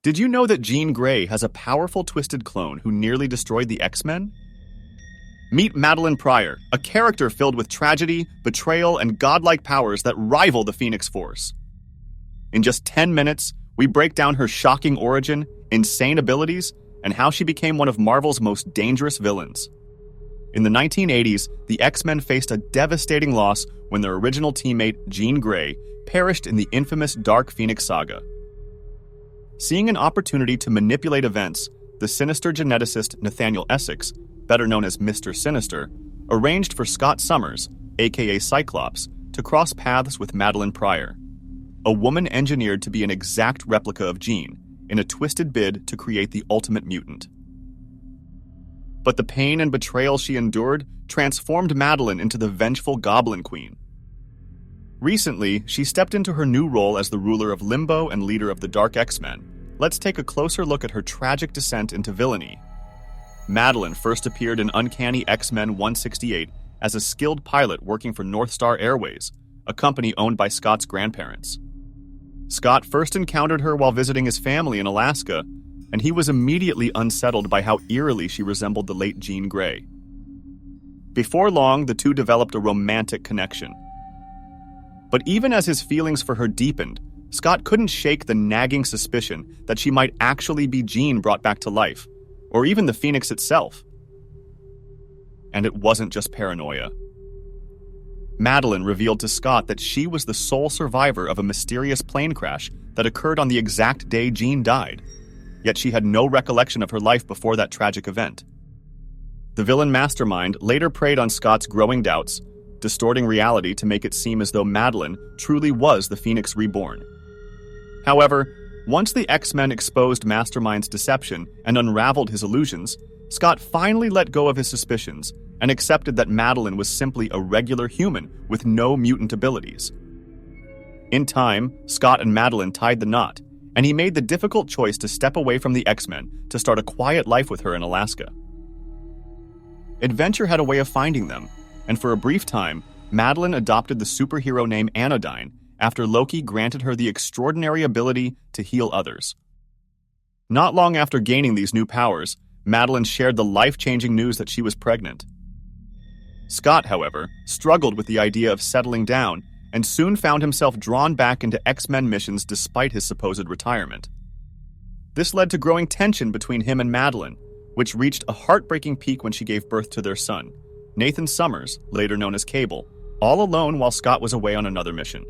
Did you know that Jean Grey has a powerful twisted clone who nearly destroyed the X-Men? Meet Madelyne Pryor, a character filled with tragedy, betrayal, and godlike powers that rival the Phoenix Force. In just 10 minutes, we break down her shocking origin, insane abilities, and how she became one of Marvel's most dangerous villains. In the 1980s, the X-Men faced a devastating loss when their original teammate, Jean Grey, perished in the infamous Dark Phoenix saga. Seeing an opportunity to manipulate events, the Sinister geneticist Nathaniel Essex, better known as Mr. Sinister, arranged for Scott Summers, aka Cyclops, to cross paths with Madelyne Pryor, a woman engineered to be an exact replica of Jean, in a twisted bid to create the ultimate mutant. But the pain and betrayal she endured transformed Madelyne into the vengeful Goblin Queen. Recently, she stepped into her new role as the ruler of Limbo and leader of the Dark X-Men. Let's take a closer look at her tragic descent into villainy. Madelyne first appeared in Uncanny X-Men 168 as a skilled pilot working for North Star Airways, a company owned by Scott's grandparents. Scott first encountered her while visiting his family in Alaska, and he was immediately unsettled by how eerily she resembled the late Jean Grey. Before long, the two developed a romantic connection. But even as his feelings for her deepened, Scott couldn't shake the nagging suspicion that she might actually be Jean brought back to life, or even the Phoenix itself. And it wasn't just paranoia. Madelyne revealed to Scott that she was the sole survivor of a mysterious plane crash that occurred on the exact day Jean died, yet she had no recollection of her life before that tragic event. The villain mastermind later preyed on Scott's growing doubts, distorting reality to make it seem as though Madelyne truly was the Phoenix Reborn. However, once the X-Men exposed Mastermind's deception and unraveled his illusions, Scott finally let go of his suspicions and accepted that Madelyne was simply a regular human with no mutant abilities. In time, Scott and Madelyne tied the knot, and he made the difficult choice to step away from the X-Men to start a quiet life with her in Alaska. Adventure had a way of finding them, and for a brief time, Madelyne adopted the superhero name Anodyne after Loki granted her the extraordinary ability to heal others. Not long after gaining these new powers, Madelyne shared the life-changing news that she was pregnant. Scott, however, struggled with the idea of settling down and soon found himself drawn back into X-Men missions despite his supposed retirement. This led to growing tension between him and Madelyne, which reached a heartbreaking peak when she gave birth to their son, Nathan Summers, later known as Cable, all alone while Scott was away on another mission.